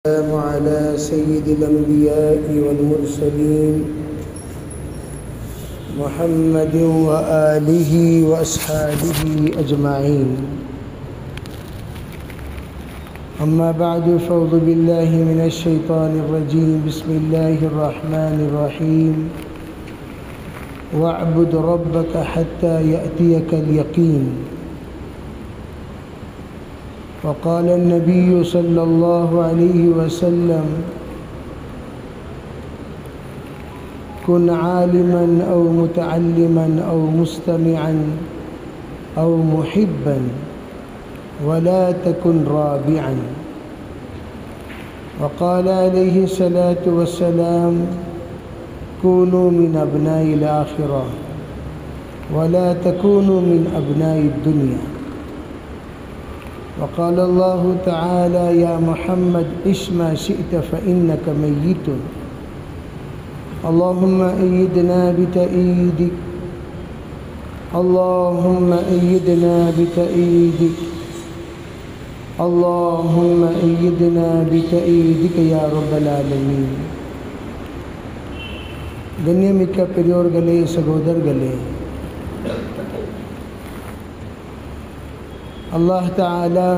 السلام على سيد الأنبياء والمرسلين محمد وآله وأصحابه أجمعين. أما بعد، فأعوذ بالله من الشيطان الرجيم. بسم الله الرحمن الرحيم. واعبد ربك حتى يأتيك اليقين. وقال النبي صلى الله عليه وسلم: كن عالما أو متعلما أو مستمعا أو محبا ولا تكن رابعا. وقال عليه الصلاة والسلام: كونوا من أبناء الآخرة ولا تكونوا من أبناء الدنيا. وقال الله تعالى: يا محمد عش ما شئت فإنك ميت. اللهم أيدنا بتأييدك، اللهم أيدنا بتأييدك، اللهم أيدنا بتأييدك يا رب العالمين. கண்ணியமிக்க பெரியோர்களே, சகோதரர்களே, அல்லாஹ் தஆலா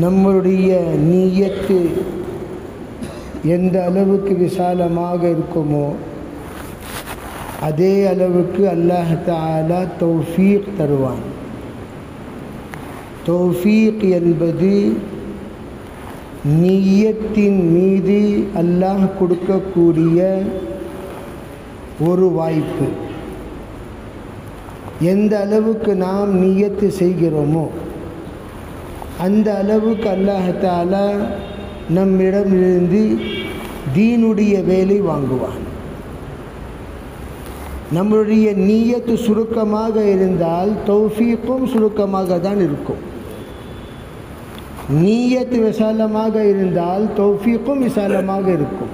நம்முடைய நியத்து எந்த அளவுக்கு விசாலமாக இருக்குமோ அதே அளவுக்கு அல்லாஹ் தஆலா தௌஃபீக் தருவான். தௌஃபீக் என்பது நியத்தின் மீது அல்லாஹ் கொடுக்கக்கூடிய ஒரு வாய்ப்பு. எந்த அளவுக்கு நாம் நியத்து செய்கிறோமோ அந்த அளவுக்கு அல்லாஹ் தஆலா நம்மிடமிருந்து தீனுடைய வேலை வாங்குவான். நம்முடைய நியத்து சுருக்கமாக இருந்தால் தௌஃபீக்கும் சுருக்கமாக தான் இருக்கும். நியத்து விசாலமாக இருந்தால் தௌஃபீக்கும் விசாலமாக இருக்கும்.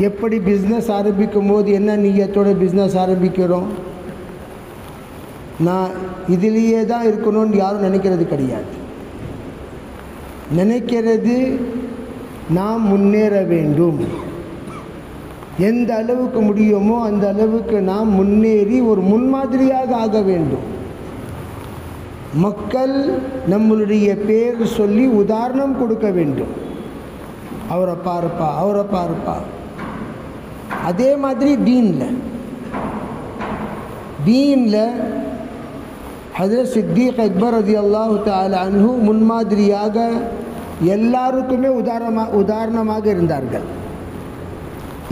எப்படி பிஸ்னஸ் ஆரம்பிக்கும் போது என்ன நியத்தோட பிஸ்னஸ் ஆரம்பிக்கிறோம்? நான் இதிலேயே தான் இருக்கணும்னு யாரும் நினைக்கிறது கிடையாது. நினைக்கிறது நாம் முன்னேற வேண்டும். எந்த அளவுக்கு முடியுமோ அந்த அளவுக்கு நாம் முன்னேறி ஒரு முன்மாதிரியாக ஆக வேண்டும். மக்கள் நம்மளுடைய பேர் சொல்லி உதாரணம் கொடுக்க வேண்டும். அவரை பாருப்பா, அவரை பாருப்பா. அதே மாதிரி தீனில் ஹஜ்ரத் சித்திக் அக்பர் ரலியல்லாஹு தஆலா அன்ஹு முன்மாதிரியாக எல்லாருக்குமே உதாரணமாக இருந்தார்கள்.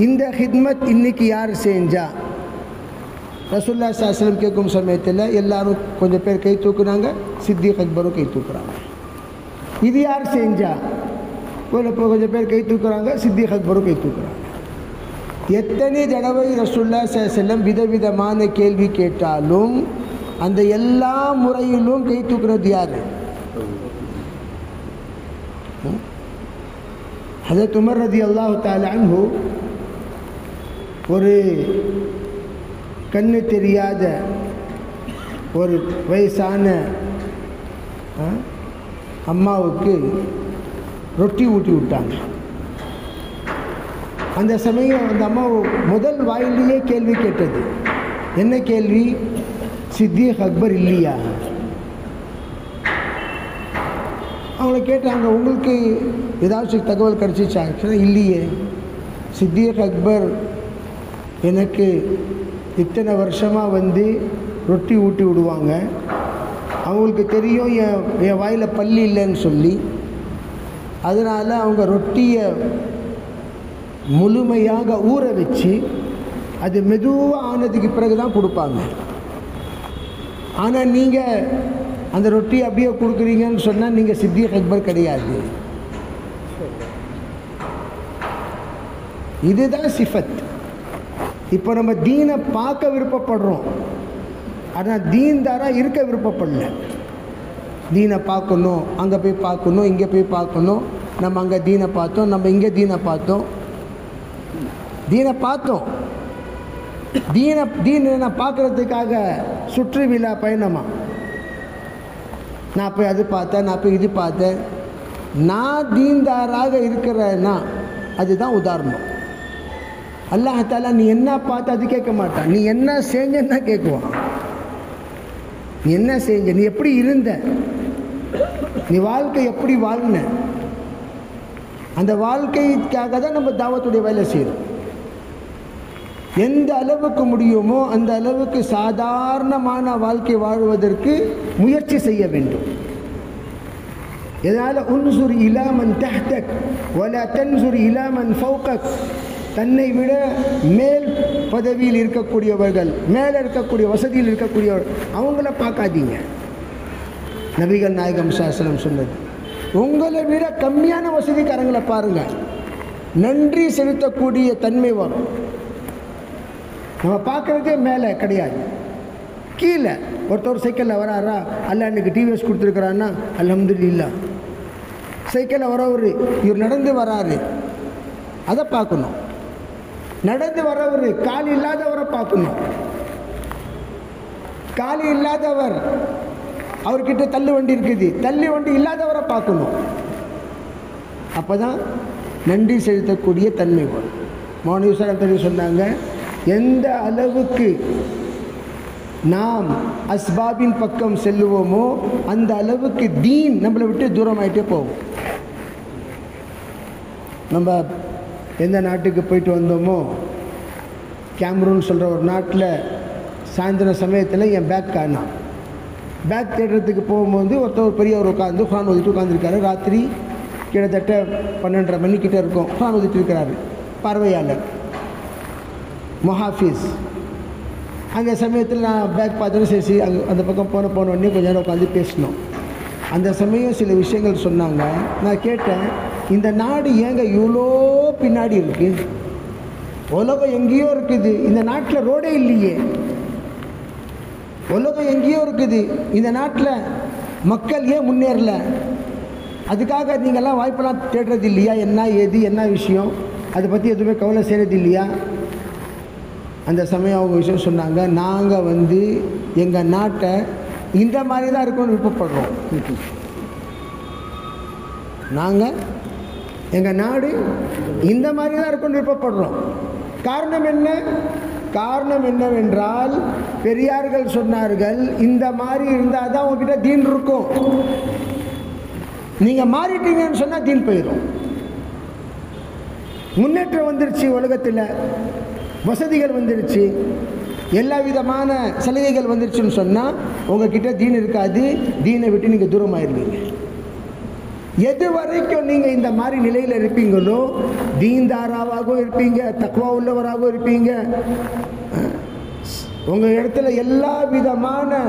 இந்த ஹித்மத் இன்னைக்கு யார் செஞ்சா? ரசூலுல்லாஹி ஸல்லல்லாஹு அலைஹி வஸல்லம் கேட்கும் சமயத்தில் எல்லாரும் கொஞ்சம் பேர் கை தூக்குனாங்க, சித்திக் அக்பரும் கை தூக்குறாங்க. இது யார் செஞ்சா? கொஞ்சம் பேர் கை தூக்குறாங்க, சித்திக் அக்பரும் கை தூக்குறாங்க. எத்தனை தடவை ரசூலுல்லாஹி ஸல்லல்லாஹு அலைஹி வஸல்லம் விதவிதமான கேள்வி கேட்டாலும் அந்த எல்லா முறையிலும் கை தூக்குறது யார்? ஹஜ்ரத் உமர் ரலியல்லாஹு தஆலா அன்ஹு ஒரு கண்ணு தெரியாத ஒரு வயசான அம்மாவுக்கு ரொட்டி ஊட்டி விட்டாங்க. அந்த சமயம் அந்த அம்மா முதல் வாயிலேயே கேள்வி கேட்டது. என்ன கேள்வி? சித்திக் அக்பர் இல்லையா? அவங்கள கேட்டாங்க, உங்களுக்கு ஏதாச்சும் தகவல் கிடச்சிச்சா? இல்லையே, சித்திக் அக்பர் எனக்கு இத்தனை வருஷமாக வந்து ரொட்டி ஊட்டி விடுவாங்க. அவங்களுக்கு தெரியும் என் வாயில் பல்லு இல்லைன்னு சொல்லி. அதனால் அவங்க ரொட்டியை முழுமையாக ஊற வச்சு அது மெதுவாக ஆனதுக்கு பிறகு தான் கொடுப்பாங்க. ஆனால் நீங்கள் அந்த ரொட்டியை அப்படியே கொடுக்குறீங்கன்னு சொன்னால் நீங்கள் சித்திக் அக்பர் கிடையாது. இதுதான் சிஃபத். இப்போ நம்ம தீனை பார்க்க விருப்பப்படுறோம், ஆனால் தீன்தாராக இருக்க விருப்பப்படல. தீனை பார்க்கணும், அங்கே போய் பார்க்கணும், இங்கே போய் பார்க்கணும். நம்ம அங்கே தீனை பார்த்தோம், நம்ம இங்கே தீனை பார்த்தோம். தீனை பார்க்குறதுக்காக சுற்றுவிழா பயணமா? நான் போய் அது பார்த்தேன், நான் போய் இது பார்த்தேன். நான் தீன்தாராக இருக்கிறேன்னா அதுதான் உதாரணம். அல்லாஹ் தஆலா நீ என்ன பார்த்து அது கேட்க மாட்டான், நீ என்ன செஞ்சன்னு தான் கேட்குவான். நீ என்ன செஞ்ச, நீ எப்படி இருந்த, நீ வாழ்க்கை எப்படி வாழ்ன, அந்த வாழ்க்கைக்காக தான் நம்ம தாவத்துடைய வேலை செய்யணும். எந்த அளவுக்கு முடியுமோ அந்த அளவுக்கு சாதாரணமான வாழ்க்கை வாழ்வதற்கு முயற்சி செய்ய வேண்டும். இதனால் உன்சுர் இலா மன் தஹ்தக் வலா தன்சுர் இலா மன் ஃபௌகக். தன்னை விட மேல் பதவியில் இருக்கக்கூடியவர்கள், மேலே இருக்கக்கூடிய வசதியில் இருக்கக்கூடியவர்கள், அவங்கள பார்க்காதீங்க. நபிகள் நாயகம் ஸல்லல்லாஹு அலைஹி வஸல்லம் சொன்னது, உங்களை விட கம்மியான வசதிக்காரங்களை பாருங்கள், நன்றி செலுத்தக்கூடிய தன்மை வரும். நம்ம பார்க்குறதே மேலே கிடையாது, கீழே. ஒருத்தர் சைக்கிளில் வராரா, அல்ல அன்றைக்கி டிவிஎஸ் கொடுத்துருக்குறான்னா அல்ஹம்துலில்லாஹ். சைக்கிளில் வரவர் இவர் நடந்து வராரு, அதை பார்க்கணும். நடந்து வரவர் கால் இல்லாதவரை பார்க்கணும். கால் இல்லாதவர், அவர்கிட்ட தள்ளு வண்டி இருக்குது, தள்ளு வண்டி இல்லாதவரை பார்க்கணும். அப்போ தான் நன்றி செலுத்தக்கூடிய தன்மை வரும். மௌனி சொன்னாங்க, எந்த அளவுக்கு நாம் அஸ்பாபின் பக்கம் செல்லுவோமோ அந்த அளவுக்கு தீன் நம்மளை விட்டு தூரமாயிட்டே போகும். நம்ம எந்த நாட்டுக்கு போயிட்டு வந்தோமோ, கேமரூன் சொல்கிற ஒரு நாட்டில் சாயந்தர சமயத்தில் என் பேக் காணாம். பேக் தேடுறதுக்கு போகும்போது ஒருத்தர் பெரியவர் உட்காந்து குரான் ஓதிட்டு உட்காந்துருக்காரு. ராத்திரி கிட்டத்தட்ட 12:30 மணிக்கிட்ட இருக்கும். குரான் ஓதிட்டு இருக்கிறாரு. பார்வையாளர் முஹாஃபிஸ். அந்த சமயத்தில் நான் பேக் பார்த்துட்டு சரி அந்த பக்கம் போன உடனே கொஞ்ச நேரம் உட்காந்து பேசினோம். அந்த சமயம் சில விஷயங்கள் சொன்னாங்க. நான் கேட்டேன், இந்த நாடு ஏங்க இவ்வளோ பின்னாடி இருக்குது? உலகம் எங்கேயோ இருக்குது, இந்த நாட்டில் ரோடே இல்லையே. உலகம் எங்கேயோ இருக்குது, இந்த நாட்டில் மக்கள் ஏன் முன்னேறல? அதுக்காக நீங்கள்லாம் வாய்ப்பெல்லாம் தேடுறது இல்லையா? என்ன ஏது என்ன விஷயம், அதை பற்றி எதுவுமே கவலை செய்கிறது இல்லையா? அந்த சமயம் அவங்க விஷயம் சொன்னாங்க, நாங்கள் எங்கள் நாட்டை இந்த மாதிரி தான் இருக்கணும்னு விருப்பப்படுறோம். நாங்கள் எங்கள் நாடு இந்த மாதிரி தான் இருக்கணும்னு விருப்பப்படுறோம். காரணம் என்ன? காரணம் என்னவென்றால், பெரியார்கள் சொன்னார்கள், இந்த மாதிரி இருந்தால் தான் உங்ககிட்ட தீன் இருக்கும். நீங்கள் மாறிட்டீங்கன்னு சொன்னால் தீன் போயிடும். முன்னேற்றம் வந்துருச்சு, உலகத்தில் வசதிகள் வந்துருச்சு, எல்லா விதமான சலுகைகள் வந்துருச்சுன்னு சொன்னால் உங்ககிட்ட தீன் இருக்காது. தீனை விட்டு நீங்கள் தூரமாயிருவீங்க. எது வரைக்கும் நீங்கள் இந்த மாதிரி நிலையில் இருப்பீங்களோ, தீன்தாராவாகவும் இருப்பீங்க, தக்வா உள்ளவராகவும் இருப்பீங்க. உங்கள் இடத்துல எல்லா விதமான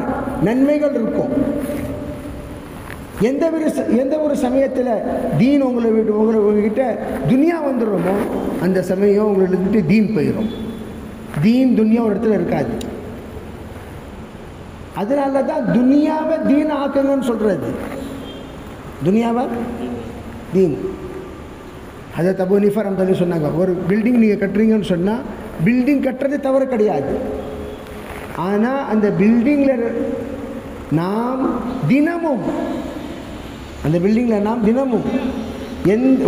நன்மைகள் இருக்கும். எந்த ஒரு சமயத்தில் தீன் உங்ககிட்ட துனியா வந்துடுமோ அந்த சமயம் உங்களுக்கு தீன் போயிடும். தீன் துனியா ஒரு இடத்துல இருக்காது. அதனால தான் துனியாவை தீன் ஆக்குங்கன்னு சொல்கிறது. துனியாவை தீன். அதை அபூ ஹனீஃபா ரஹ்மத்துல்லாஹி சொன்னாங்க, ஒரு பில்டிங் நீங்கள் கட்டுறீங்கன்னு சொன்னால் பில்டிங் கட்டுறது தவறு கிடையாது. ஆனால் அந்த பில்டிங்கில் நாம் தினமும்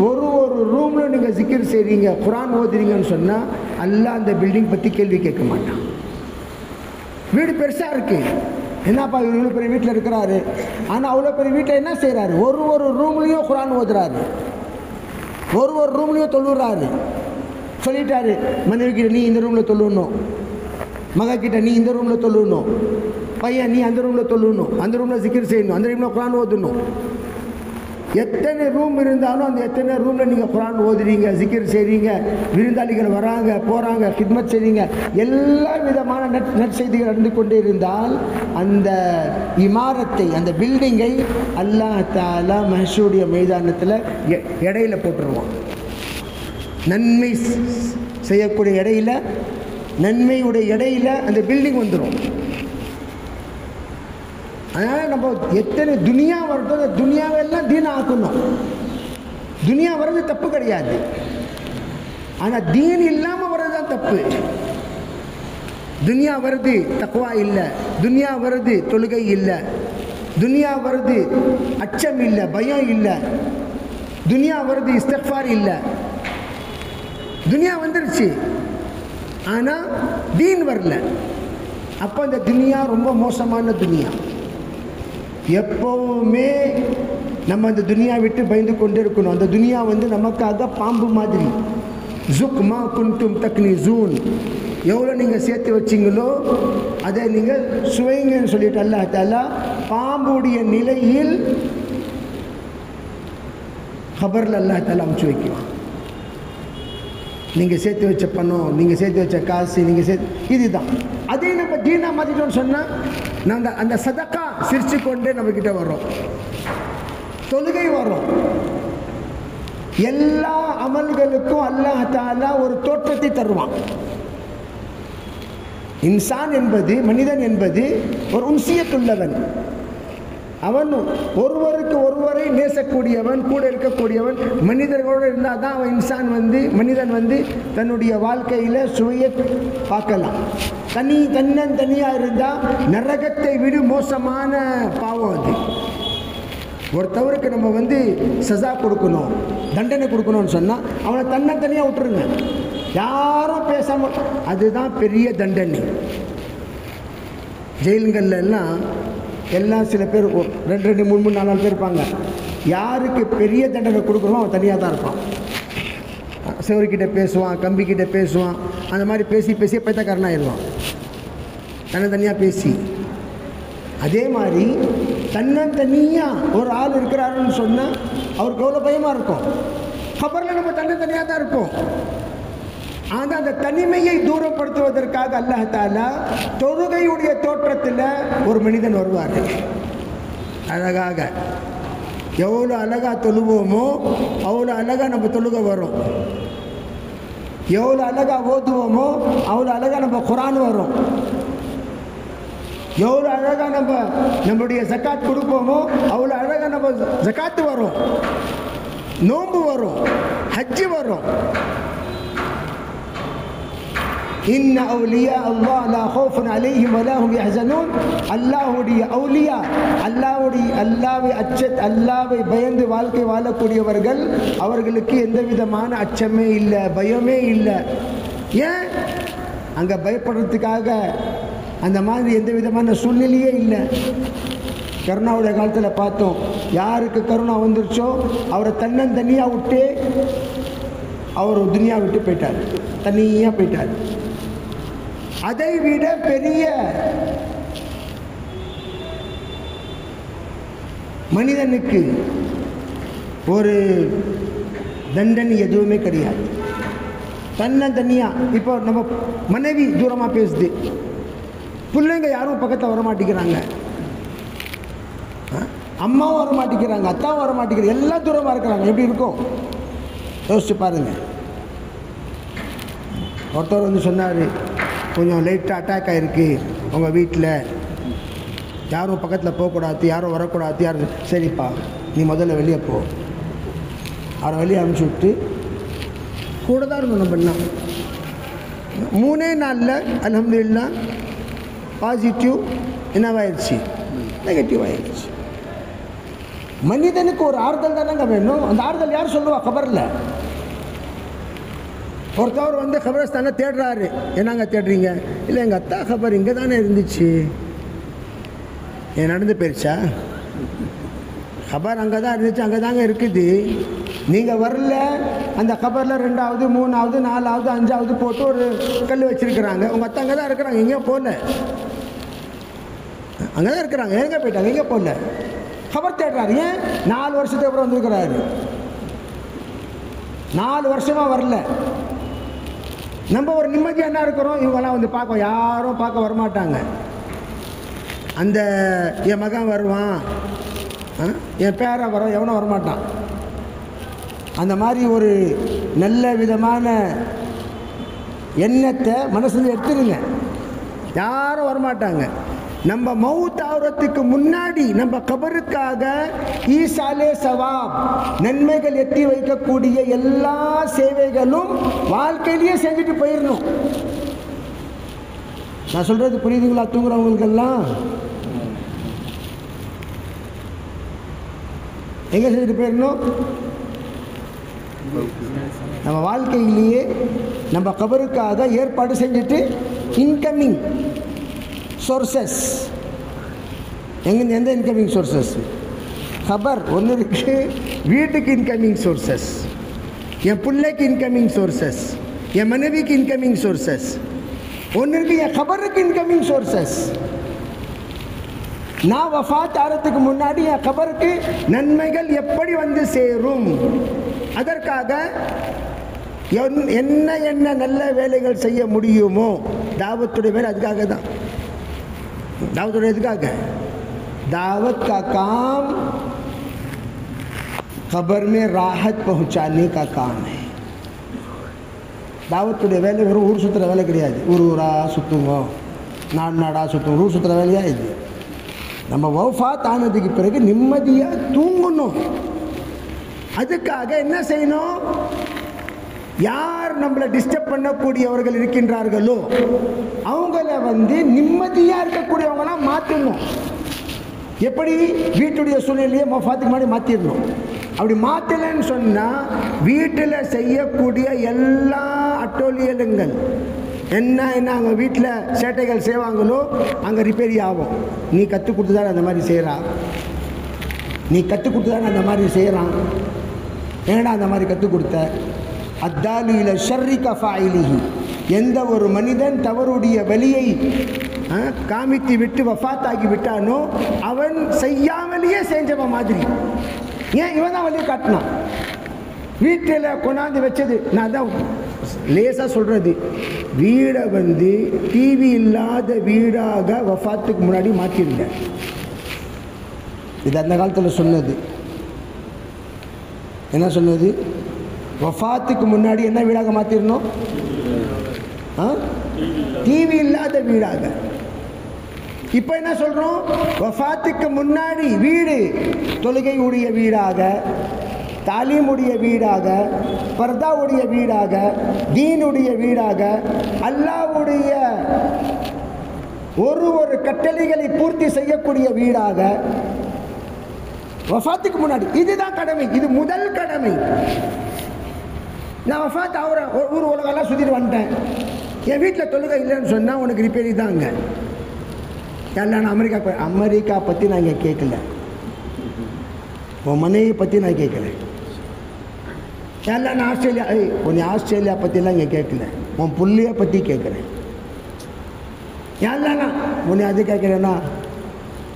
ஒரு ரூமில் நீங்கள் ஜிக்ர் செய்கிறீங்க, குரான் ஓதுறீங்கன்னு சொன்னால் அல்லாஹ் அந்த பில்டிங் பற்றி கேள்வி கேட்க மாட்டான். வீடு பெருசாக இருக்குது, என்னப்பா இவ்வளோ பெரிய வீட்டில் இருக்கிறாரு, ஆனால் அவ்வளோ பெரிய வீட்டில் என்ன செய்கிறாரு? ஒரு ரூம்லேயும் குரான் ஓதுறாரு, ஒரு ரூம்லேயும் தொழுறாரு. சொல்லிட்டாரு, மனைவிக்கிட்ட நீ இந்த ரூமில் தொழுணும், மகக்கிட்ட நீ இந்த ரூமில் தொழுணும், பையன் நீ அந்த ரூமில் தொழுணும், அந்த ரூமில் ஜிக்ர் செய்யணும், அந்த ரூமில் குரான் ஓதணும். எத்தனை ரூம் இருந்தாலும் அந்த எத்தனை ரூமில் நீங்கள் குரான் ஓதுறீங்க, ஜிக்ர் செய்கிறீங்க, விருந்தாளிகள் வராங்க போகிறாங்க, ஹித்மத் செய்கிறீங்க, எல்லா விதமான நற்செய்திகள் நடந்து கொண்டே இருந்தால் அந்த இமாரத்தை, அந்த பில்டிங்கை அல்லாஹ் தஆலா மஹ்ஷருடைய மைதானத்தில் இடையில போட்டுருவான். நன்மை செய்யக்கூடிய இடையில, நன்மையுடைய இடையில அந்த பில்டிங் வந்துடும். அதனால் நம்ம எத்தனை துனியா வருதோ அந்த துனியாவெல்லாம் தீன் ஆக்கணும். துனியா வர்றது தப்பு கிடையாது, ஆனால் தீன் இல்லாமல் வர்றது தான் தப்பு. துனியா வருது தக்வா இல்லை, துனியா வருது தொழுகை இல்லை, துனியா வருது, அச்சம் இல்லை, பயம் இல்லை. துனியா வருது, இஸ்திக்ஃபார் இல்லை. துனியா வந்துருச்சு, ஆனால் தீன் வரல. அப்போ அந்த துனியா ரொம்ப மோசமான துனியா. எப்போவுமே நம்ம அந்த துனியா விட்டு பயந்து கொண்டு இருக்கணும். அந்த துனியா நமக்காக பாம்பு மாதிரி. ஜுக்மா குன்தும் தக்னிசூன், எவ்வளோ நீங்கள் சேர்த்து வச்சிங்களோ அதை நீங்கள் சுவைங்கன்னு சொல்லிட்டு அல்லாஹ் தஆலா பாம்புடைய நிலையில் கபரில் அல்லாஹ் தஆலா அமுச்சு வைக்குவான். நீங்கள் சேர்த்து வச்ச பணம், நீங்கள் சேர்த்து வச்ச காசு, நீங்கள் இதுதான். அதே நம்ம தீனா மாற்றிட்டோம்னு சொன்னால் நாங்கள் அந்த சதக்கா சிரிச்சு கொண்டே நம்மக்கிட்ட வரோம், தொழுகை வரும். எல்லா அமல்களுக்கும் அல்லாஹ் தஆலா ஒரு தோற்றத்தை தருவான். இன்சான் என்பது, மனிதன் என்பது ஒரு உன்சியத்துள்ளவன். அவன் ஒருவருக்கு ஒருவரை நேசக்கூடியவன், கூட இருக்கக்கூடியவன். மனிதர்களோடு இருந்தால் தான் அவன் இன்சான் மனிதன் தன்னுடைய வாழ்க்கையில் சுவையை பார்க்கலாம். தனியாக இருந்தால் நரகத்தை விட மோசமான பாவம் அது. ஒருத்தவருக்கு நம்ம சஸா கொடுக்கணும், தண்டனை கொடுக்கணும்னு சொன்னால் அவனை தனியாக விட்டுருங்க, யாரும் பேசாமல். அதுதான் பெரிய தண்டனை. ஜெயில்கள்ல எல்லாம் சில பேர் 2 3 4 பேர் இருப்பாங்க. யாருக்கு பெரிய தண்டனை கொடுக்குறோம் அவன் தனியாக தான் இருப்பான். சிவர்கிட்ட பேசுவான், கம்பிக்கிட்ட பேசுவான். அந்த மாதிரி பேசி பைத்தக்காரனாகிடுவான், தனியாக பேசி. அதே மாதிரி தனியாக ஒரு ஆள் இருக்கிறாருன்னு சொன்னால் அவருக்கு எவ்வளோ பயமாக இருக்கும். கபரில் நம்ம தனியாக தான் இருப்போம். ஆனால் அந்த தனிமையை தூரப்படுத்துவதற்காக அல்லாஹ் தஆலா தொழுகையுடைய தோற்றத்தில் ஒரு மனிதன் வருவார். அழகாக, எவ்வளோ அழகாக தொழுவோமோ அவ்வளோ அழகாக நம்ம தொழுகை வரும். எவ்வளோ அழகாக ஓதுவோமோ அவ்வளோ அழகாக நம்ம குர்ஆன் வரும். எவ்வளோ அழகாக நம்முடைய ஜக்காத் கொடுப்போமோ அவ்வளோ அழகாக நம்ம ஜக்காத்து வரும், நோன்பு வரும், ஹஜ்ஜு வரும். இன்ன அவுலியா அல்லாஹ் லா ஹௌஃபுன் அலைஹிம் வலா ஹும் யஹ்ஸனூன். அல்லாஹ்வுடைய அவுலியா, அல்லாஹ்வை பயந்து வாழ்க்கை வாழக்கூடியவர்கள், அவர்களுக்கு எந்த விதமான அச்சமே இல்லை, பயமே இல்லை. ஏன்? அங்கே பயப்படுறதுக்காக அந்த மாதிரி எந்த விதமான சூழ்நிலையே இல்லை. கருணாவுடைய காலத்தில் பார்த்தோம், யாருக்கு கருணா வந்துருச்சோ அவரை தனியாக விட்டு அவர் துனியா விட்டு போயிட்டார், தனியாக போயிட்டார். அதை விட பெரிய மனிதனுக்கு ஒரு தண்டனை எதுவுமே கிடையாது. தனியாக. இப்போ நம்ம மனைவி தூரமாக பேசுது, பிள்ளைங்க யாரும் பக்கத்தில் வரமாட்டேங்கிறாங்க, அம்மாவும் வரமாட்டேங்கிறாங்க, அத்தாவும் வரமாட்டேங்கிறாங்க, எல்லாம் தூரமாக இருக்கிறாங்க. எப்படி இருக்கும் யோசிச்சு பாருங்க. ஒருத்தர் சொன்னார், கொஞ்சம் லைட்டாக அட்டாக் ஆகிருக்கு உங்கள் வீட்டில், யாரும் பக்கத்தில் போகக்கூடாது, யாரும் வரக்கூடாது, யாரும். சரிப்பா, நீ முதல்ல வெளியே போ. அவரை வெளியே அனுப்பிச்சி விட்டு கூட தான் இருக்கணும். நம்ம என்ன 3 நாளில் அல்ஹம்துலில்லாஹ் பாசிட்டிவ் என்னவாயிடுச்சு, நெகட்டிவ் ஆயிடுச்சு. மனிதனுக்கு ஒரு ஆறுதல் தானங்க வேணும். அந்த ஆறுதல் யார் சொல்லுவா? கபரில் ஒருத்தவர் கபரஸ்தானை தேடுறாரு. என்னங்க தேடுறீங்க? இல்லை, எங்கள் அத்தா கபர் இங்கே தானே இருந்துச்சு. நடந்து போயிடுச்சா? கபர் அங்கே தான் இருந்துச்சு, அங்கே தாங்க இருக்குது. நீங்கள் வரல. அந்த கபரில் 2வது 3வது 4வது 5வது போட்டு ஒரு கல் வச்சுருக்கிறாங்க. உங்கள் அத்தா அங்கே தான் இருக்கிறாங்க, எங்கேயும் போகல, அங்கே தான் இருக்கிறாங்க. எங்கே போயிட்டாங்க? எங்கே போகல. கபர் தேடுறாரு. ஏன்? 4 வருஷத்துக்கு அப்புறம் வந்துருக்கிறாரு, 4 வருஷமாக வரல. நம்ம ஒரு நிம்மதியாக என்ன இருக்கிறோம், இவங்கெல்லாம் பார்க்க, யாரும் பார்க்க வரமாட்டாங்க. அந்த என் மகன் வருவான், என் பேரை வரும், எவனும் வரமாட்டான். அந்த மாதிரி ஒரு நல்ல விதமான எண்ணத்தை மனசில் எடுத்துருங்க, யாரும் வரமாட்டாங்க. நம்ம மவுத் ஆகிறதுக்கு முன்னாடி நம்ம கபருக்காக ஈசாலே சவாப், நன்மைகள் எட்டி வைக்கக்கூடிய எல்லா சேவைகளும் வாழ்க்கையிலேயே செஞ்சுட்டு போயிடணும். நான் சொல்கிறது புரியுதுங்களா? தூங்குறவங்களுக்கெல்லாம் எங்கே செஞ்சுட்டு போயிடணும்? நம்ம வாழ்க்கையிலேயே நம்ம கபருக்காக ஏற்பாடு செஞ்சுட்டு இன்கமிங் சோர்சஸ் எந்த இன்கமிங் சோர்சஸ்? கபர் ஒன்று இருக்கு, வீட்டுக்கு இன்கமிங் சோர்சஸ், என் பிள்ளைக்கு இன்கமிங் சோர்சஸ், என் மனைவிக்கு இன்கமிங் சோர்சஸ் ஒன்று இருக்கு, என் கபருக்கு இன்கமிங் சோர்சஸ். நான் வஃபாத் ஆகிறதுக்கு முன்னாடி என் கபருக்கு நன்மைகள் எப்படி வந்து சேரும், அதற்காக என்ன என்ன நல்ல வேலைகள் செய்ய முடியுமோ, தாவத்துடைய வேலை அதுக்காக தான். दावत एदुकाग दावत का काम कब्र में राहत पहुंचाने का काम है. தாவத்துடைய வேலை வெறும் ஊர் சுற்றுற வேலை கிடையாது. ஊரா சுற்றுங்க, நாடா சுற்றுங்க, ஊர் சுற்றுற வேலையா இது. நம்ம வஃபாத் ஆனதுக்கு பிறகு நிம்மதியாக தூங்கணும். அதுக்காக என்ன செய்யணும்? யார் நம்மளை டிஸ்டர்ப் பண்ணக்கூடியவர்கள் இருக்கின்றார்களோ அவங்கள நிம்மதியாக இருக்கக்கூடியவங்களாம் மாற்றணும். எப்படி? வீட்டுடைய சூழ்நிலையை வஃபாத்துக்கு முன்னாடி மாற்றிடணும். அப்படி மாற்றலைன்னு சொன்னால் வீட்டில் செய்யக்கூடிய எல்லா அட்டோலியலுங்கள் என்ன அங்கே வீட்டில் சேட்டைகள் செய்வாங்களோ அங்கே ரிப்பேரி ஆகும். நீ கற்றுக் கொடுத்து தானே அந்த மாதிரி செய்கிறான், நீ கற்றுக் கொடுத்து தானே அந்த மாதிரி செய்கிறான், ஏன்னா அந்த மாதிரி கற்றுக் கொடுத்த. அத்தாலு இல ஷர்ரி கஃபாயிலிஹி, எந்த ஒரு மனிதன் தவறுடைய வழியை காமித்து விட்டு வஃபாத்தாகி விட்டானோ அவன் செய்யாமலேயே செஞ்சவன் மாதிரி. ஏன்? இவன் தான் வழியை காட்டினான். வீட்டில் கொண்டாந்து வச்சது நான் தான் லேசாக சொல்கிறது. வீடை டிவி இல்லாத வீடாக வஃபாத்துக்கு முன்னாடி மாற்றிருந்தேன். இது அந்த காலத்தில் சொன்னது. என்ன சொன்னது? வஃபாத்துக்கு முன்னாடி என்ன வீடாக மாற்றிடணும்? டிவி இல்லாத வீடாக. இப்போ என்ன சொல்கிறோம்? வஃபாத்துக்கு முன்னாடி வீடு தொழுகை உடைய வீடாக, தாலீமுடைய வீடாக, பர்தாவுடைய வீடாக, தீனுடைய வீடாக, அல்லாஹ்வுடைய ஒரு கட்டளைகளை பூர்த்தி செய்யக்கூடிய வீடாக வஃபாத்துக்கு முன்னாடி. இதுதான் கடமை, இது முதல் கடமை. நான் வஃபாத் ஆகிறேன், ஊர் உலகெல்லாம் சுற்றிட்டு வந்துட்டேன், என் வீட்டில் தொழுகை இல்லைன்னு சொன்னால் உனக்கு ரிப்பேரி தாங்க. நான் அமெரிக்கா பற்றி நான் இங்கே கேட்கல, உன் மனைவி பற்றி நான் கேட்கல. நான் ஆஸ்திரேலியா, உன்னை ஆஸ்திரேலியா பற்றிலாம் இங்கே கேட்கல, உன் புள்ளைய பற்றி கேட்குறேன். ஏன்லண்ணா உன்னை அது கேட்குறேன்னா,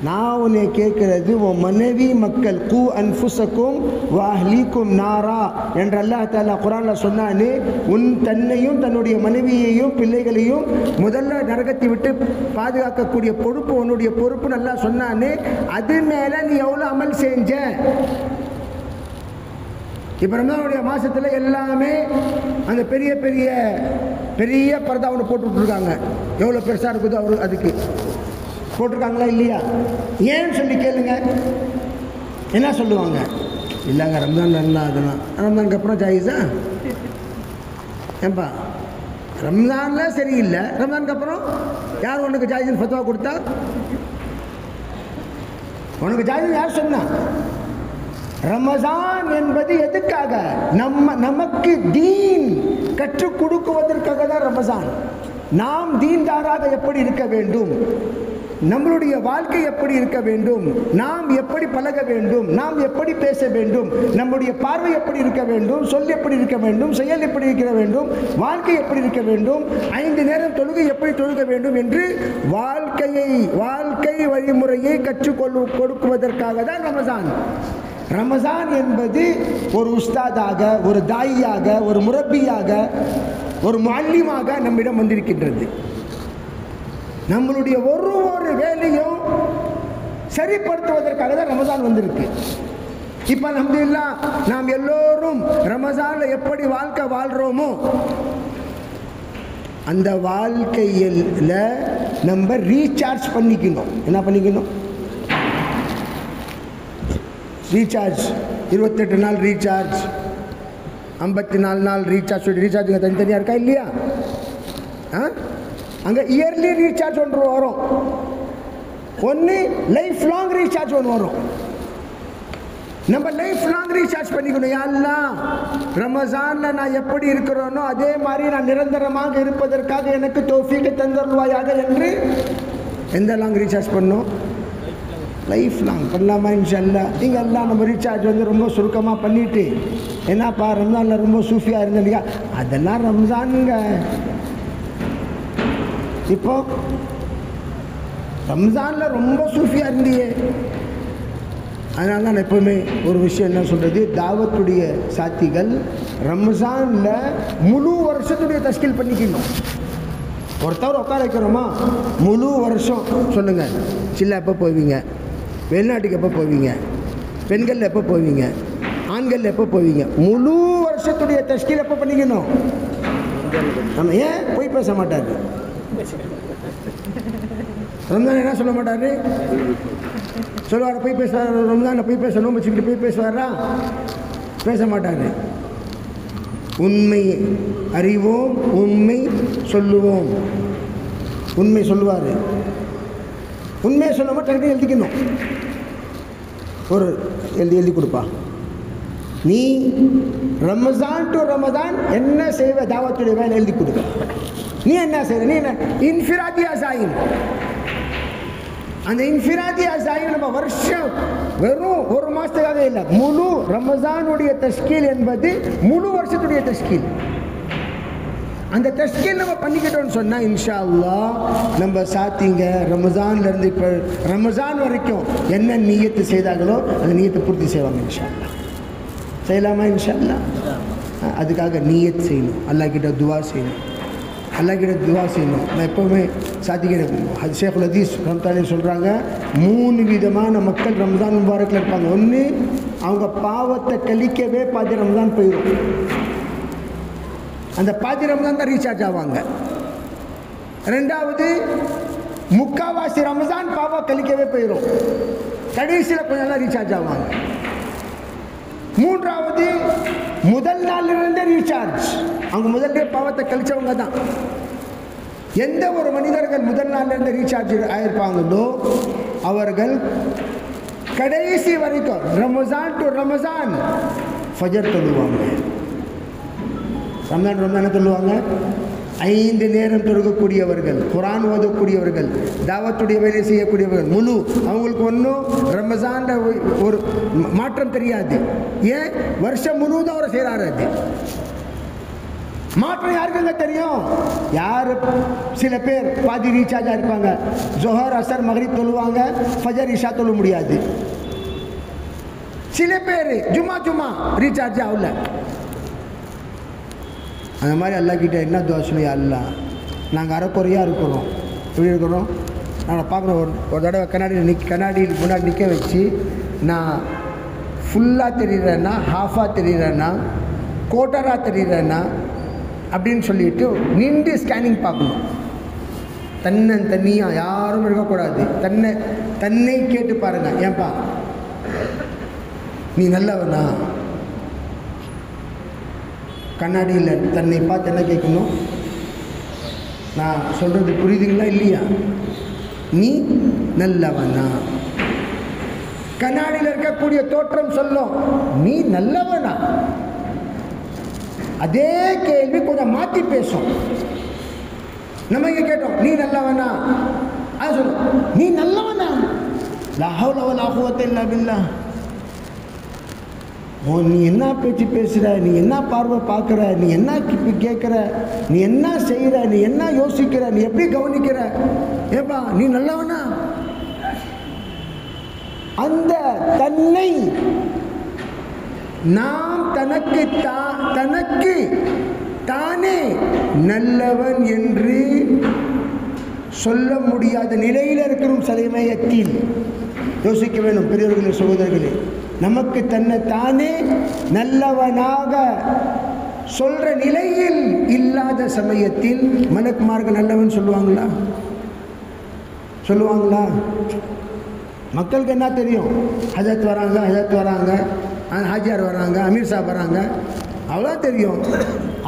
நான் உன்னை கேட்குறது உன் மனைவி மக்கள். கூ அன்ஃபுஸக்கும் வஅஹ்லீக்கும் நாரா என்ற அல்லாஹ் தஆலா குர்ஆனில் சொன்னானே, உன் தன்னையும் தன்னுடைய மனைவியையும் பிள்ளைகளையும் முதல்ல நரகத்தை விட்டு பாதுகாக்கக்கூடிய பொறுப்பு உன்னுடைய பொறுப்பு நல்லா சொன்னானே, அது மேலே நீ எவ்வளோ அமல் செஞ்ச? இப்போ ரமலானுடைய மாதத்தில் எல்லாமே அந்த பெரிய பெரிய பெரிய பர்தா ஒன்று போட்டுட்ருக்காங்க. எவ்வளோ பெருசாக இருக்குதோ அவரு அதுக்கு போட்டிருக்காங்களா இல்லையா? ஏன்னு சொல்லி கேளுங்க, என்ன சொல்லுவாங்க? இல்லைங்க ரம்ஜான் நல்லா, அதெல்லாம் ரம்ஜானுக்கு அப்புறம் ஜாயிஸா? ஏன்பா ரம்ஜானில் சரியில்லை, ரம்ஜானுக்கு அப்புறம் யார் உனக்கு ஜாயிஸ்னு ஃபத்வா கொடுத்தா? உனக்கு ஜாயிஸ் யார் சொன்னா? ரமஜான் என்பது எதுக்காக? நமக்கு தீன் கற்றுக் கொடுக்குவதற்காக தான் ரமஜான். நாம் தீன்தாராக எப்படி இருக்க வேண்டும், நம்மளுடைய வாழ்க்கை எப்படி இருக்க வேண்டும், நாம் எப்படி பழக வேண்டும், நாம் எப்படி பேச வேண்டும், நம்முடைய பார்வை எப்படி இருக்க வேண்டும், சொல் எப்படி இருக்க வேண்டும், செயல் எப்படி இருக்க வேண்டும், வாழ்க்கை எப்படி இருக்க வேண்டும், 5 நேரம் தொழுகை எப்படி தொழுக வேண்டும் என்று வாழ்க்கை வழிமுறையை கற்றுக் கொடுக்குவதற்காக தான் ரமஜான். ரமஜான் என்பது ஒரு உஸ்தாதாக, ஒரு தாயியாக, ஒரு முரப்பியாக, ஒரு முஅல்லிமாக நம்மிடம் வந்திருக்கின்றது. நம்மளுடைய ஒரு வேலையும் சரிப்படுத்துவதற்காக தான் ரமஜான் வந்திருக்கு. இப்போ அல்ஹம்துலில்லாஹ் நாம் எல்லோரும் ரமஜானில் எப்படி வாழ்க்கை வாழ்கிறோமோ அந்த வாழ்க்கையில் நம்ம ரீசார்ஜ் பண்ணிக்கணும். என்ன பண்ணிக்கணும்? ரீசார்ஜ். 28 நாள் ரீசார்ஜ், 54 நாள் ரீசார்ஜ். ரீசார்ஜ் தனித்தனியாக இருக்கா இல்லையா? அங்கே இயர்லி ரீசார்ஜ் ஒன்று வரும், ஒன்று லைஃப் லாங் ரீசார்ஜ் ஒன்று வரும். நம்ம லைஃப் லாங் ரீசார்ஜ் பண்ணிக்கணும். யா அல்லாஹ், ரமஜான்ல நான் எப்படி இருக்கிறேனோ அதே மாதிரி நான் நிரந்தரமாக இருப்பதற்காக எனக்கு தௌஃபீக் தந்தருள்வாயாக என்று எந்த லாங் ரீசார்ஜ் பண்ணணும்? லைஃப் லாங் பண்ணலாமா இன்ஷா அல்லாஹ். நீங்கள் எல்லாம் நம்ம ரீசார்ஜ் வந்து ரொம்ப சுருக்கமாக பண்ணிவிட்டு என்னப்பா ரம்ஜானில் ரொம்ப சூஃபியாக இருந்தீங்க, அதெல்லாம் ரம்ஜானுங்க. இப்போ ரம்ஜானில் ரொம்ப சூஃபியாக இருந்தியே. அதனால தான் நான் எப்போவுமே ஒரு விஷயம் என்ன சொல்கிறது, தாவத்துடைய சாத்திகள் ரம்ஜானில் முழு வருஷத்துடைய தஸ்கீல் பண்ணிக்கணும். ஒருத்தவர் உட்கார வைக்கிறோமா, முழு வருஷம் சொல்லுங்கள், சில்ல எப்போ போவீங்க, வெளிநாட்டுக்கு எப்போ போவீங்க, பெண்கள் எப்போ போவீங்க, ஆண்கள் எப்போ போவீங்க, முழு வருஷத்துடைய தஸ்கீல் எப்போ பண்ணிக்கணும்? நம்ம ஏன் போய் பேச மாட்டார் ரம்ஜான்? என்ன சொல்ல மாட்டார்? சொல்லுவார் போய் பேசுவார். ரம்ஜானில் போய் பேச நோம்பு வச்சுக்கிட்டு போய் பேசுவாரா? பேச மாட்டார். உண்மை அறிவோம், உண்மை சொல்லுவோம். உண்மை சொல்லுவார். உண்மையை சொல்லாமல் டக்குனு எழுதிக்கணும். ஒரு எழுதி கொடுப்பா, நீ ரமஜான் டு ரமஜான் என்ன செய்வ, தாவத்துடைய வேலை எழுதி கொடுக்க. நீ என்ன செய்வ? நீ என்ன இன்ஃபிராதி அசாயின். அந்த இன்ஃபிராதி அசாயின் நம்ம வருஷம் வெறும் ஒரு மாதத்துக்காக இல்லை, முழு ரமஜானுடைய தஸ்கீல் என்பது முழு வருஷத்துடைய தஸ்கீல். அந்த தஸ்கீல் நம்ம பண்ணிக்கிட்டோம்னு சொன்னால் இன்ஷா அல்லாஹ் நம்ம சாத்திங்க ரமஜான்லேருந்து இப்போ ரமஜான் வரைக்கும் என்ன நியத்து செய்தாங்களோ அந்த நியத்தை பூர்த்தி செய்வாங்க இன்ஷா அல்லாஹ். செய்யலாமா இன்ஷா அல்லாஹ்? அதுக்காக நியத் செய்யணும், அல்லாஹ் கிட்ட துவா செய்யணும், அல்லாஹ் கிட்ட துவா செய்யணும். நான் எப்போவுமே சாதிக்கிறேன், ஷேகுல் ஹதீஸ் ரம்தானே சொல்கிறாங்க, 3 விதமான மக்கள் ரம்ஜான் முபாரக்கில் இருப்பாங்க. ஒன்று, அவங்க பாவத்தை கழிக்கவே பாதி ரம்ஜான் போயிடும், அந்த பாதி ரம்ஜான் தான் ரீசார்ஜ் ஆவாங்க. 2வது, முக்காவாசி ரம்ஜான் பாவம் கழிக்கவே போயிடும், கடைசியில் கொஞ்சம் நாள் ரீசார்ஜ் ஆவாங்க. 3வது, முதல் நாளிலிருந்தே ரீசார்ஜ், அவங்க முதல்ல பாவத்தை கழிச்சவங்க தான். எந்த ஒரு மனிதர்கள் முதல் நாளிலிருந்து ரீசார்ஜ் ஆயிருப்பாங்களோ அவர்கள் கடைசி வரைக்கும் ரமஜான் டு ரமஜான் ஃபஜர் தொழுவாங்க. ரம்ஜான் ரம்ஜானை சொல்லுவாங்க. 5 நேரம் தொழுகக்கூடியவர்கள், குரான் ஓதக்கூடியவர்கள், தாவத்துடைய வேலை செய்யக்கூடியவர்கள், முழு அவங்களுக்கு ஒன்றும் ரமஜானில் ஒரு மாற்றம் தெரியாது. ஏன்? வருஷம் முழுவதும் அவரை செய்கிறாரு. அது மாற்றம் யாருக்குங்க தெரியும்? யார்? சில பேர் பாதி ரீசார்ஜாக இருப்பாங்க, ஜொஹர் அசர் மகரிப் தொழுவாங்க, ஃபஜர் இஷா தொழ முடியாது. சில பேர் ஜும்மா ரீசார்ஜ் ஆகல. அந்த மாதிரி அல்லாஹ் கிட்ட என்ன துவா சொல்லியா, அல்லாஹ் நாங்கள் அரைக்குறையாக இருக்கிறோம். எப்படி இருக்கிறோம்? நாங்கள் பார்க்குறோம். ஒரு தடவை கண்ணாடியில் முன்னாடி நிற்க வச்சு, நான் ஃபுல்லாக தெரிகிறேன்னா, ஹாஃபாக தெரிகிறேன்னா, கோட்டராக தெரிகிறேன்னா அப்படின்னு சொல்லிட்டு நின்று ஸ்கேனிங் பார்க்கணும். தனியாக யாரும் இருக்கக்கூடாது. தன்னை கேட்டு பாருங்கள், ஏன்பா நீ நல்லவனா? கண்ணாடியில் தன்னை பார்த்து என்ன கேட்கணும்? நான் சொல்கிறது புரியுதுங்களா இல்லையா? நீ நல்லவனா? கண்ணாடியில் இருக்கக்கூடிய தோற்றம் சொல்லும் நீ நல்லவனா. அதே கேள்வி கொஞ்சம் மாற்றி பேசும். நம்ம இங்கே கேட்டோம் நீ நல்லவனா, அது சொல்லும் நீ நல்லவனா. லா ஹவ்ல வலா குவத்த இல்லா பில்லாஹ். ஓ, நீ என்ன பேச்சு பேசுகிற, நீ என்ன பார்வை பார்க்குற, நீ என்ன கேட்குற, நீ என்ன செய்கிற, நீ என்ன யோசிக்கிற, நீ எப்படி கவனிக்கிற, ஏப்பா நீ நல்லவனா? அந்த தன்னை நாம் தனக்கு தானே நல்லவன் என்று சொல்ல முடியாத நிலையில் இருக்கிறோம். சமயத்தில் யோசிக்க வேண்டும் பெரியவர்களே, சகோதரர்களே. நமக்கு தன்னை தானே நல்லவனாக சொல்ற நிலையில் இல்லாத சமயத்தில் மலக்குமார்கள் நல்லவன் சொல்லுவாங்களா? மக்களுக்கு என்ன தெரியும்? ஹஜரத் வராங்க, ஹாஜியார் வராங்க, அமீர் சாப் வராங்க, அவ்வளோ தெரியும்.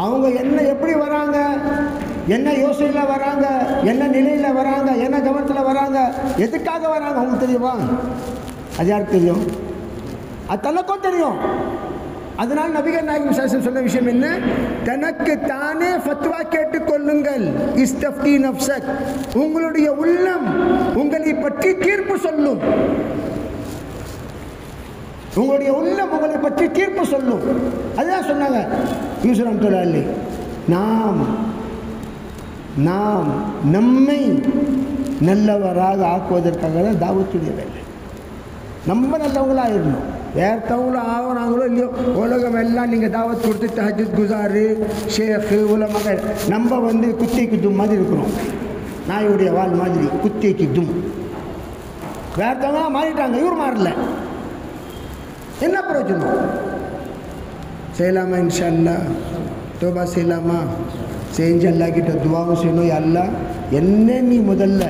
அவங்க எப்படி வராங்க, என்ன யோசனையில் வராங்க, என்ன நிலையில் வராங்க, என்ன கவனத்தில் வராங்க, எதுக்காக வராங்க அவங்களுக்கு தெரியுமா? அது யாருக்கு தெரியும்? அது தனக்கும் தெரியும். அதனால் நபிகள் நாயகம் ஸல்லல்லாஹு அலைஹி வஸல்லம் சொன்ன விஷயம் என்ன? தனக்கு தானே ஃபத்வா கேட்டுக்கொள்ளுங்கள். இஸ்தஃப்தி நஃப்ஸக், உங்களுடைய உள்ளம் உங்களை பற்றி தீர்ப்பு சொல்லும். உங்களுடைய உள்ளம் உங்களை பற்றி தீர்ப்பு சொல்லும். அதுதான் சொன்னாங்க யூசுப் ரஹ்மத்துல்லாஹி அலைஹி. நாம் நம்மை நல்லவராக ஆக்குவதற்காக தான் தாவத்துடைய வேலை. நம்ம நல்லவங்களாக இருக்கணும். வேறத்தவங்களும் ஆகிறாங்களோ இல்லையோ, உலகம் எல்லாம் நீங்கள் தாவத் கொடுத்து தஹஜ்ஜுத் குஸாரு, ஷேக்கு, உலமகள், நம்ம குத்திக்கு தும் மாதிரி இருக்கிறோம். நாயுடைய வால் மாதிரி குத்திக்கு தும். வேறத்தவங்களாம் மாறிட்டாங்க, இவர் மாறல. என்ன பிரயோஜனம்? செய்யலாமா? இன்ஷா அல்லாஹ் தௌபா செய்யலாமா? செஞ்சு அல்லாஹ் கிட்ட துவாவும் செய்யணும். அல்லாஹ் என்ன நீ முதல்ல,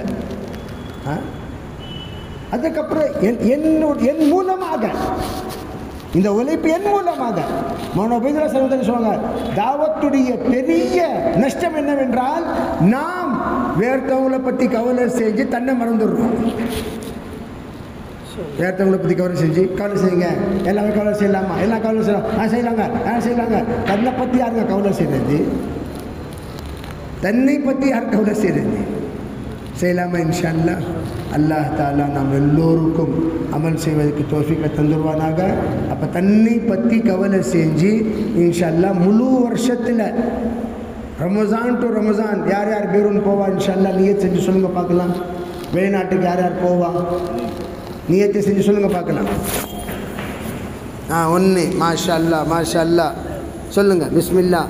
அதுக்கப்புறம் என் மூலமாக இந்த உழைப்பு என் மூலமாக. மௌனபைதுல்லா சகோதரர் சொல்லுவாங்க, தாவத்துடைய பெரிய நஷ்டம் என்னவென்றால் நாம் வேறத்தவங்களை பற்றி கவலை செஞ்சு தன்னை மறந்துடுறோம். வேறத்தவங்களை பற்றி கவலை செஞ்சு கவலை செய்யுங்க, எல்லாமே கவலை செய்யலாமா? எல்லாம் கவலை செய்யலாம், செய்யலாங்க. தன்னை பற்றி யாருங்க கவலை செய்கிறது? தன்னை பற்றி யார் கவலை செய்கிறது? செய்யலாமா? இன்ஷா அல்லாஹ். அல்லாஹ் தஆலா நாம் எல்லோருக்கும் அமல் செய்வதற்கு தௌஃபீக்கை தந்துருவானாக. அப்போ தன்னை பற்றி கவலை செஞ்சு இன்ஷா அல்லாஹ் முழு வருஷத்தில் ரமஸான் டு ரமஸான் யார் யார் பேருன்னு போவா இன்ஷா அல்லாஹ் நியத் செஞ்சு சொல்லுங்கள் பார்க்கலாம். வெளிநாட்டுக்கு யார் யார் போவா நியத்தை செஞ்சு சொல்லுங்கள் பார்க்கலாம். ஒன்று மாஷா அல்லாஹ் சொல்லுங்கள். பிஸ்மில்லா.